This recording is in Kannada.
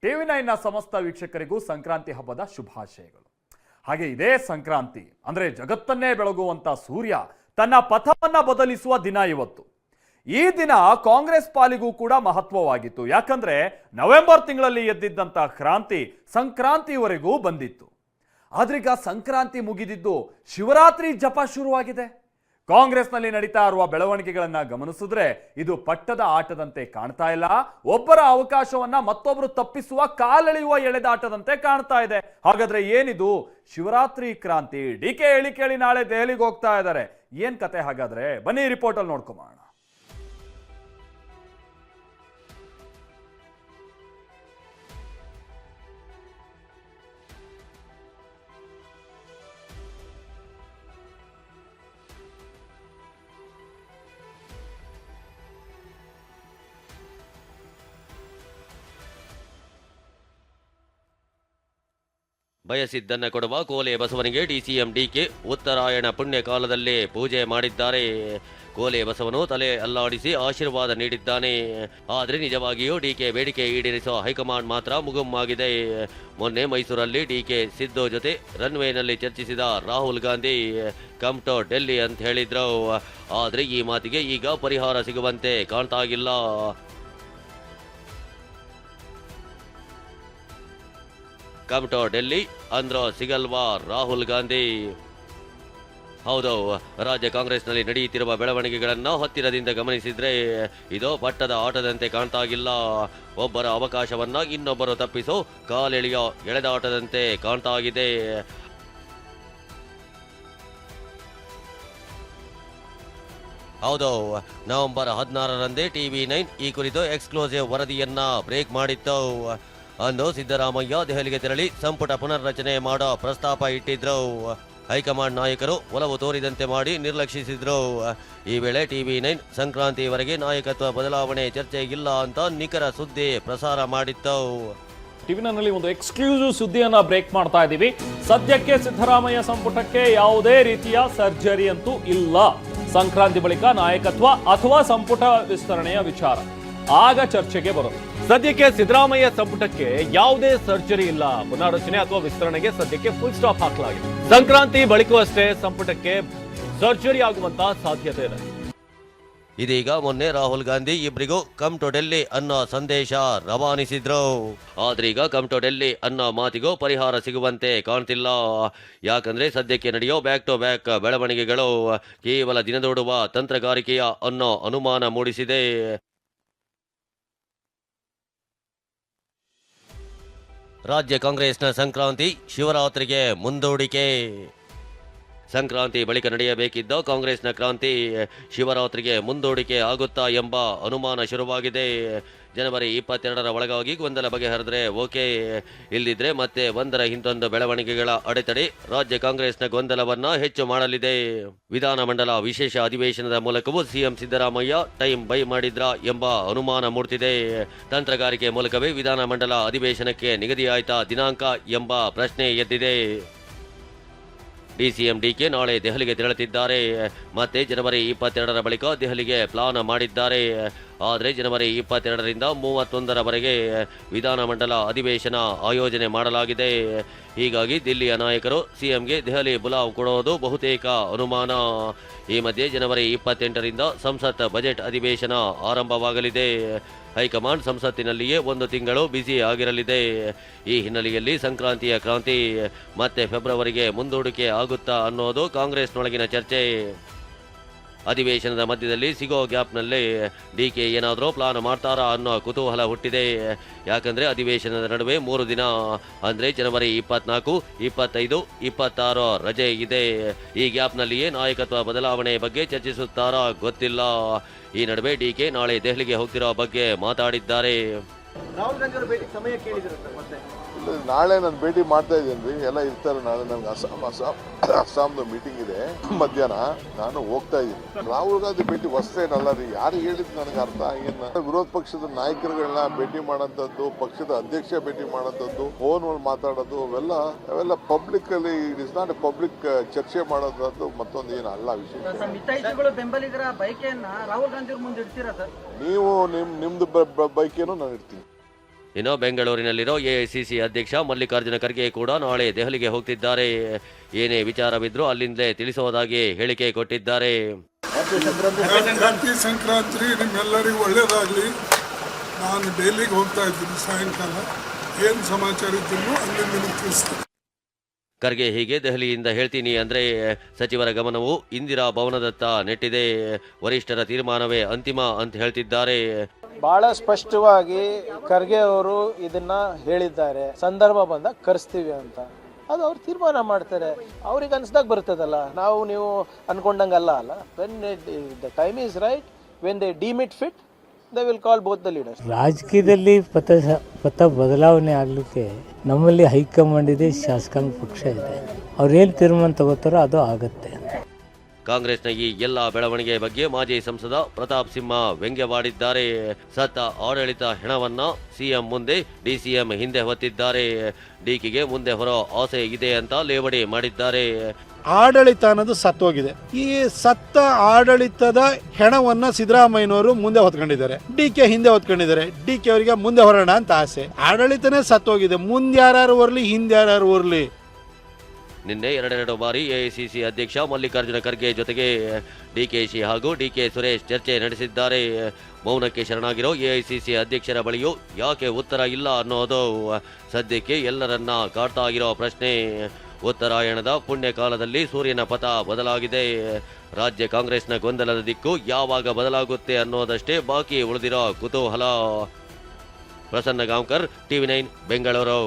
ಟಿವಿ9ನ ಸಮಸ್ತ ವೀಕ್ಷಕರಿಗೂ ಸಂಕ್ರಾಂತಿ ಹಬ್ಬದ ಶುಭಾಶಯಗಳು. ಹಾಗೆ ಇದೇ ಸಂಕ್ರಾಂತಿ ಅಂದ್ರೆ ಜಗತ್ತನ್ನೇ ಬೆಳಗುವಂತ ಸೂರ್ಯ ತನ್ನ ಪಥವನ್ನ ಬದಲಿಸುವ ದಿನ ಇವತ್ತು. ಈ ದಿನ ಕಾಂಗ್ರೆಸ್ ಪಾಲಿಗೂ ಕೂಡ ಮಹತ್ವವಾಗಿತ್ತು. ಯಾಕಂದ್ರೆ ನವೆಂಬರ್ ತಿಂಗಳಲ್ಲಿ ಎದ್ದಿದ್ದಂತ ಕ್ರಾಂತಿ ಸಂಕ್ರಾಂತಿವರೆಗೂ ಬಂದಿತ್ತು. ಆದ್ರೀಗ ಸಂಕ್ರಾಂತಿ ಮುಗಿದಿದ್ದು ಶಿವರಾತ್ರಿ ಜಪ ಶುರುವಾಗಿದೆ. ಕಾಂಗ್ರೆಸ್ನಲ್ಲಿ ನಡೀತಾ ಇರುವ ಬೆಳವಣಿಗೆಗಳನ್ನ ಗಮನಿಸಿದ್ರೆ ಇದು ಪಟ್ಟದ ಆಟದಂತೆ ಕಾಣ್ತಾ ಇಲ್ಲ, ಒಬ್ಬರ ಅವಕಾಶವನ್ನ ಮತ್ತೊಬ್ಬರು ತಪ್ಪಿಸುವ ಕಾಲೆಳೆಯುವ ಎಳೆದಾಟದಂತೆ ಕಾಣ್ತಾ ಇದೆ. ಹಾಗಾದ್ರೆ ಏನಿದು ಶಿವರಾತ್ರಿ ಕ್ರಾಂತಿ? ಡಿಕೆ ಹೇಳಿ ಕೇಳಿ ನಾಳೆ ದೆಹಲಿಗೆ ಹೋಗ್ತಾ ಇದ್ದಾರೆ. ಏನ್ ಕತೆ ಹಾಗಾದ್ರೆ? ಬನ್ನಿ ರಿಪೋರ್ಟ್ ಅಲ್ಲಿ ನೋಡ್ಕೊಂಬೋಣ. ಬಯಸಿದ್ದನ್ನ ಕೊಡುವ ಕೋಲೆ ಬಸವನಿಗೆ ಡಿಸಿಎಂ ಡಿಕೆ ಉತ್ತರಾಯಣ ಪುಣ್ಯ ಕಾಲದಲ್ಲೇ ಪೂಜೆ ಮಾಡಿದ್ದಾರೆ. ಕೋಲೆ ಬಸವನು ತಲೆ ಅಲ್ಲಾಡಿಸಿ ಆಶೀರ್ವಾದ ನೀಡಿದ್ದಾನೆ. ಆದರೆ ನಿಜವಾಗಿಯೂ ಡಿಕೆ ಬೇಡಿಕೆ ಈಡೇರಿಸುವ ಹೈಕಮಾಂಡ್ ಮಾತ್ರ ಮುಗುಮ್ಮಾಗಿದೆ. ಮೊನ್ನೆ ಮೈಸೂರಲ್ಲಿ ಡಿಕೆ ಸಿದ್ದು ಜೊತೆ ರನ್ವೇನಲ್ಲಿ ಚರ್ಚಿಸಿದ ರಾಹುಲ್ ಗಾಂಧಿ ಕಮ್ ಟು ಡೆಲ್ಲಿ ಅಂತ ಹೇಳಿದ್ರು. ಆದರೆ ಈ ಮಾತಿಗೆ ಈಗ ಪರಿಹಾರ ಸಿಗುವಂತೆ ಕಾಣ್ತಾಗಿಲ್ಲ. ಕಮ್ ಟು ಡೆಲ್ಲಿ ಅಂದ್ರೋ ಸಿಗಲ್ವಾ ರಾಹುಲ್ ಗಾಂಧಿ? ಹೌದು, ರಾಜ್ಯ ಕಾಂಗ್ರೆಸ್ನಲ್ಲಿ ನಡೆಯುತ್ತಿರುವ ಬೆಳವಣಿಗೆಗಳನ್ನು ಹತ್ತಿರದಿಂದ ಗಮನಿಸಿದ್ರೆ ಇದು ಪಟ್ಟದ ಆಟದಂತೆ ಕಾಣ್ತಾಗಿಲ್ಲ. ಒಬ್ಬರ ಅವಕಾಶವನ್ನ ಇನ್ನೊಬ್ಬರು ತಪ್ಪಿಸೋ ಕಾಲೆಳೆಯೋ ಎಳೆದಾಟದಂತೆ ಕಾಣ್ತಾಗಿದೆ. ಹೌದು, ನವೆಂಬರ್ 16ರಂದೇ ಟಿವಿ9 ಈ ಕುರಿತು ಎಕ್ಸ್ಕ್ಲೂಸಿವ್ ವರದಿಯನ್ನ ಬ್ರೇಕ್ ಮಾಡಿತ್ತು. ಅಂದು ಸಿದ್ದರಾಮಯ್ಯ ದೆಹಲಿಗೆ ತೆರಳಿ ಸಂಪುಟ ಪುನರ್ರಚನೆ ಮಾಡೋ ಪ್ರಸ್ತಾಪ ಇಟ್ಟಿದ್ರು. ಹೈಕಮಾಂಡ್ ನಾಯಕರು ಒಲವು ತೋರಿದಂತೆ ಮಾಡಿ ನಿರ್ಲಕ್ಷಿಸಿದ್ರು. ಈ ವೇಳೆ ಟಿವಿ9 ಸಂಕ್ರಾಂತಿವರೆಗೆ ನಾಯಕತ್ವ ಬದಲಾವಣೆ ಚರ್ಚೆ ಇಲ್ಲ ಅಂತ ನಿಖರ ಸುದ್ದಿ ಪ್ರಸಾರ ಮಾಡಿತ್ತು. ಟಿವಿ9ನಲ್ಲಿ ಒಂದು ಎಕ್ಸ್ಕ್ಲೂಸಿವ್ ಸುದ್ದಿಯನ್ನ ಬ್ರೇಕ್ ಮಾಡ್ತಾ ಇದ್ದೀವಿ. ಸದ್ಯಕ್ಕೆ ಸಿದ್ದರಾಮಯ್ಯ ಸಂಪುಟಕ್ಕೆ ಯಾವುದೇ ರೀತಿಯ ಸರ್ಜರಿ ಅಂತೂ ಇಲ್ಲ. ಸಂಕ್ರಾಂತಿ ಬಳಿಕ ನಾಯಕತ್ವ ಅಥವಾ ಸಂಪುಟ ವಿಸ್ತರಣೆಯ ವಿಚಾರ ಆಗ ಚರ್ಚೆಗೆ ಬರುತ್ತೆ. ಸದ್ಯಕ್ಕೆ ಸಿದ್ದರಾಮಯ್ಯ ಸಂಪುಟಕ್ಕೆ ಯಾವುದೇ ಸರ್ಜರಿ ಇಲ್ಲ. ಪುನರ್ರಚನೆ ಅಥವಾ ವಿಸ್ತರಣೆಗೆ ಸದ್ಯಕ್ಕೆ ಫುಲ್ ಸ್ಟಾಪ್ ಹಾಕಲಾಗಿದೆ. ಸಂಕ್ರಾಂತಿ ಬಳಿಕವೂ ಅಷ್ಟೇ ಸಂಪುಟಕ್ಕೆ ಸರ್ಜರಿ ಆಗುವಂತ ಸಾಧ್ಯತೆ ಇದೆ. ಇದೀಗ ಮೊನ್ನೆ ರಾಹುಲ್ ಗಾಂಧಿ ಇಬ್ಬರಿಗೂ ಕಮ್ ಟು ಡೆಲ್ಲಿ ಅನ್ನೋ ಸಂದೇಶ ರವಾನಿಸಿದ್ರು. ಆದ್ರೀಗ ಕಮ್ ಟು ಡೆಲ್ಲಿ ಅನ್ನೋ ಮಾತಿಗೂ ಪರಿಹಾರ ಸಿಗುವಂತೆ ಕಾಣ್ತಿಲ್ಲ. ಯಾಕಂದ್ರೆ ಸದ್ಯಕ್ಕೆ ನಡೆಯೋ ಬ್ಯಾಕ್ ಟು ಬ್ಯಾಕ್ ಬೆಳವಣಿಗೆಗಳು ಕೇವಲ ದಿನದೋಡುವ ತಂತ್ರಗಾರಿಕೆಯ ಅನ್ನೋ ಅನುಮಾನ ಮೂಡಿಸಿದೆ. ರಾಜ್ಯ ಕಾಂಗ್ರೆಸ್ನ ಸಂಕ್ರಾಂತಿ ಶಿವರಾತ್ರಿಗೆ ಮುಂದೂಡಿಕೆ. ಸಂಕ್ರಾಂತಿ ಬಳಿಕ ನಡೆಯಬೇಕಿದ್ದ ಕಾಂಗ್ರೆಸ್ನ ಕ್ರಾಂತಿ ಶಿವರಾತ್ರಿಗೆ ಮುಂದೂಡಿಕೆ ಆಗುತ್ತಾ ಎಂಬ ಅನುಮಾನ ಶುರುವಾಗಿದೆ. ಜನವರಿ 22ರ ಒಳಗಾಗಿ ಗೊಂದಲ ಬಗೆಹರಿದ್ರೆ ಓಕೆ, ಇಲ್ಲಿದ್ರೆ ಮತ್ತೆ ಒಂದರ ಹಿಂದೊಂದು ಬೆಳವಣಿಗೆಗಳ ಅಡೆತಡೆ ರಾಜ್ಯ ಕಾಂಗ್ರೆಸ್ನ ಗೊಂದಲವನ್ನ ಹೆಚ್ಚು ಮಾಡಲಿದೆ. ವಿಧಾನಮಂಡಲ ವಿಶೇಷ ಅಧಿವೇಶನದ ಮೂಲಕವೂ ಸಿಎಂ ಸಿದ್ದರಾಮಯ್ಯ ಟೈಮ್ ಬೈ ಮಾಡಿದ್ರಾ ಎಂಬ ಅನುಮಾನ ಮೂಡ್ತಿದೆ. ತಂತ್ರಗಾರಿಕೆ ಮೂಲಕವೇ ವಿಧಾನಮಂಡಲ ಅಧಿವೇಶನಕ್ಕೆ ನಿಗದಿಯಾಯ್ತಾ ದಿನಾಂಕ ಎಂಬ ಪ್ರಶ್ನೆ ಎದ್ದಿದೆ. ಡಿಸಿಎಂ ಡಿಕೆ ನಾಳೆ ದೆಹಲಿಗೆ ತೆರಳುತ್ತಿದ್ದಾರೆ. ಮತ್ತೆ ಜನವರಿ 22ರ ಬಳಿಕ ದೆಹಲಿಗೆ ಪ್ಲಾನ್ ಮಾಡಿದ್ದಾರೆ. ಆದರೆ ಜನವರಿ 22ರಿಂದ 31ರವರೆಗೆ ವಿಧಾನಮಂಡಲ ಅಧಿವೇಶನ ಆಯೋಜನೆ ಮಾಡಲಾಗಿದೆ. ಹೀಗಾಗಿ ದಿಲ್ಲಿಯ ನಾಯಕರು ಸಿಎಂಗೆ ದೆಹಲಿ ಬುಲಾವ್ ಕೊಡೋದು ಬಹುತೇಕ ಅನುಮಾನ. ಈ ಮಧ್ಯೆ ಜನವರಿ 28ರಿಂದ ಸಂಸತ್ ಬಜೆಟ್ ಅಧಿವೇಶನ ಆರಂಭವಾಗಲಿದೆ. ಹೈಕಮಾಂಡ್ ಸಂಸತ್ತಿನಲ್ಲಿಯೇ 1 ತಿಂಗಳು ಬ್ಯುಸಿ ಆಗಿರಲಿದೆ. ಈ ಹಿನ್ನೆಲೆಯಲ್ಲಿ ಸಂಕ್ರಾಂತಿಯ ಕ್ರಾಂತಿ ಮತ್ತೆ ಫೆಬ್ರವರಿಗೆ ಮುಂದೂಡಿಕೆ ಆಗುತ್ತಾ ಅನ್ನೋದು ಕಾಂಗ್ರೆಸ್ನೊಳಗಿನ ಚರ್ಚೆ. ಅಧಿವೇಶನದ ಮಧ್ಯದಲ್ಲಿ ಸಿಗೋ ಗ್ಯಾಪ್ನಲ್ಲಿ ಡಿಕೆ ಏನಾದರೂ ಪ್ಲಾನ್ ಮಾಡ್ತಾರಾ ಅನ್ನೋ ಕುತೂಹಲ ಹುಟ್ಟಿದೆ. ಯಾಕಂದ್ರೆ ಅಧಿವೇಶನದ ನಡುವೆ 3 ದಿನ ಅಂದ್ರೆ ಜನವರಿ 24, 25, 26 ರಜೆ ಇದೆ. ಈ ಗ್ಯಾಪ್ನಲ್ಲಿಯೇ ನಾಯಕತ್ವ ಬದಲಾವಣೆ ಬಗ್ಗೆ ಚರ್ಚಿಸುತ್ತಾರಾ ಗೊತ್ತಿಲ್ಲ. ಈ ನಡುವೆ ಡಿಕೆ ನಾಳೆ ದೆಹಲಿಗೆ ಹೋಗ್ತಿರೋ ಬಗ್ಗೆ ಮಾತಾಡಿದ್ದಾರೆ. ರಾಹುಲ್ ಗಾಂಧಿ ಅವರ ಭೇಟಿ ಸಮಯ ಕೇಳಿದ್ರು ಮತ್ತೆ ನಾಳೆ ನಾನು ಭೇಟಿ ಮಾಡ್ತಾ ಇದ್ದೀನಿ. ಎಲ್ಲ ಇರ್ತಾರೆ. ನಾಳೆ ನನಗೆ ಅಸ್ಸಾಂದು ಮೀಟಿಂಗ್ ಇದೆ ಮಧ್ಯಾಹ್ನ. ನಾನು ಹೋಗ್ತಾ ಇದ್ದೀನಿ. ರಾಹುಲ್ ಗಾಂಧಿ ಭೇಟಿ ಹೊಸ್ತೇನಲ್ಲ ರೀ. ಯಾರು ಹೇಳಿದ್ ನನಗೆ ಅರ್ಥ ಆಗಿಲ್ಲ. ವಿರೋಧ ಪಕ್ಷದ ನಾಯಕರುಗಳನ್ನ ಭೇಟಿ ಮಾಡೋಂಥದ್ದು, ಪಕ್ಷದ ಅಧ್ಯಕ್ಷ ಭೇಟಿ ಮಾಡೋಂಥದ್ದು, ಫೋನ್ ಮಾತಾಡೋದು ಅವೆಲ್ಲ ಪಬ್ಲಿಕ್ ಅಲ್ಲಿ ಇಟ್ ಇಸ್ ನಾಟ್ ಪಬ್ಲಿಕ್ ಚರ್ಚೆ ಮಾಡೋದು ಮತ್ತೊಂದು ಏನು ಅಲ್ಲ ವಿಷಯ. ಬೆಂಬಲಿಗರ ಬೈಕೆಯನ್ನ ರಾಹುಲ್ ಗಾಂಧಿ ಮುಂದೆ ಇಡ್ತೀರಾ ಸರ್? ನೀವು ನಿಮ್ದು ಬೈಕೇನು ನಾನು ಇಡ್ತೀನಿ. ಇನ್ನು ಬೆಂಗಳೂರಿನಲ್ಲಿರೋ ಎಐಸಿಸಿ ಅಧ್ಯಕ್ಷ ಮಲ್ಲಿಕಾರ್ಜುನ ಖರ್ಗೆ ಕೂಡ ನಾಳೆ ದೆಹಲಿಗೆ ಹೋಗ್ತಿದ್ದಾರೆ. ಏನೇ ವಿಚಾರವಿದ್ರೂ ಅಲ್ಲಿಂದಲೇ ತಿಳಿಸುವುದಾಗಿ ಹೇಳಿಕೆ ಕೊಟ್ಟಿದ್ದಾರೆ. ಹ್ಯಾಪಿ ಸಂಕ್ರಾಂತಿ, ನಿಮ್ಮೆಲ್ಲರಿಗೂ ಒಳ್ಳೇದಾಗಲಿ. ನಾನು ಡೆಲ್ಲಿಗೆ ಹೋಗ್ತಾ ಇದ್ದೀನಿ ಸಾಯಂಕಾಲ. ಏನು ಸಮಾಚಾರ ಇದ್ದರೂ ಅಲ್ಲಿಂದ ನಿಮಗೆ ತಿಳಿಸ್ತೀನಿ. ಖರ್ಗೆ ಹೀಗೆ ದೆಹಲಿಯಿಂದ ಹೇಳ್ತೀನಿ ಅಂದ್ರೆ ಸಚಿವರ ಗಮನವು ಇಂದಿರಾ ಭವನದತ್ತ ನೆಟ್ಟಿದೆ. ವರಿಷ್ಠರ ತೀರ್ಮಾನವೇ ಅಂತಿಮ ಅಂತ ಹೇಳ್ತಿದ್ದಾರೆ. ಬಹಳ ಸ್ಪಷ್ಟವಾಗಿ ಖರ್ಗೆ ಅವರು ಇದನ್ನ ಹೇಳಿದ್ದಾರೆ, ಸಂದರ್ಭ ಬಂದಾಗ ಕರೆಸ್ತೀವಿ ಅಂತ. ಅದು ಅವ್ರು ತೀರ್ಮಾನ ಮಾಡ್ತಾರೆ, ಅವ್ರಿಗೆ ಅನ್ಸ್ದಾಗ ಬರ್ತದಲ್ಲ, ನಾವು ನೀವು ಅನ್ಕೊಂಡಂಗಲ್ಲ ಅಲ್ಲ. When the time is right, when they deem it fit, they will call both the leaders. ರಾಜಕೀಯದಲ್ಲಿ ಪಥ ಬದಲಾವಣೆ ಆಗಲಿಕ್ಕೆ ನಮ್ಮಲ್ಲಿ ಹೈಕಮಾಂಡ್ ಇದೆ, ಶಾಸಕಾಂಗ ಪಕ್ಷ ಇದೆ. ಅವ್ರೇನು ತೀರ್ಮಾನ ತಗೋತಾರೋ ಅದು ಆಗುತ್ತೆ. ಕಾಂಗ್ರೆಸ್ನ ಈ ಎಲ್ಲ ಬೆಳವಣಿಗೆ ಬಗ್ಗೆ ಮಾಜಿ ಸಂಸದ ಪ್ರತಾಪ್ ಸಿಂಹ ವ್ಯಂಗ್ಯವಾಡಿದ್ದಾರೆ. ಸತ್ತ ಆಡಳಿತ ಹೆಣವನ್ನ ಸಿಎಂ ಮುಂದೆ, ಡಿಸಿಎಂ ಹಿಂದೆ ಹೊತ್ತಿದ್ದಾರೆ. ಡಿಕೆಗೆ ಮುಂದೆ ಹೊರೋ ಆಸೆ ಇದೆ ಅಂತ ಲೇವಡಿ ಮಾಡಿದ್ದಾರೆ. ಆಡಳಿತ ಅನ್ನೋದು ಸತ್ತೋಗಿದೆ. ಈ ಸತ್ತ ಆಡಳಿತದ ಹೆಣವನ್ನ ಸಿದ್ದರಾಮಯ್ಯನವರು ಮುಂದೆ ಹೊತ್ಕೊಂಡಿದ್ದಾರೆ, ಡಿಕೆ ಹಿಂದೆ ಹೊತ್ಕೊಂಡಿದ್ದಾರೆ. ಡಿಕೆ ಅವರಿಗೆ ಮುಂದೆ ಹೊರೋಣ ಅಂತ ಆಸೆ. ಆಡಳಿತನೇ ಸತ್ತೋಗಿದೆ. ಮುಂದೆ ಯಾರು ಓರ್ಲಿ, ಹಿಂದೆ ಯಾರು ಓರ್ಲಿ. ನಿನ್ನೆ ಎರಡೆರಡು ಬಾರಿ ಎಐಸಿಸಿ ಅಧ್ಯಕ್ಷ ಮಲ್ಲಿಕಾರ್ಜುನ ಖರ್ಗೆ ಜೊತೆಗೆ ಡಿಕೆಶಿ ಹಾಗೂ ಡಿಕೆ ಸುರೇಶ್ ಚರ್ಚೆ ನಡೆಸಿದ್ದಾರೆ. ಮೌನಕ್ಕೆ ಶರಣಾಗಿರೋ ಎಐಸಿಸಿ ಅಧ್ಯಕ್ಷರ ಬಳಿಯೂ ಯಾಕೆ ಉತ್ತರ ಇಲ್ಲ ಅನ್ನೋದು ಸದ್ಯಕ್ಕೆ ಎಲ್ಲರನ್ನ ಕಾಡ್ತಾ ಇರೋ ಪ್ರಶ್ನೆ. ಉತ್ತರಾಯಣದ ಪುಣ್ಯ ಕಾಲದಲ್ಲಿ ಸೂರ್ಯನ ಪಥ ಬದಲಾಗಿದೆ. ರಾಜ್ಯ ಕಾಂಗ್ರೆಸ್ನ ಗೊಂದಲದ ದಿಕ್ಕು ಯಾವಾಗ ಬದಲಾಗುತ್ತೆ ಅನ್ನೋದಷ್ಟೇ ಬಾಕಿ ಉಳಿದಿರೋ ಕುತೂಹಲ. ಪ್ರಸನ್ನ ಗಾಂವ್ಕರ್, ಟಿವಿ9 ಬೆಂಗಳೂರು.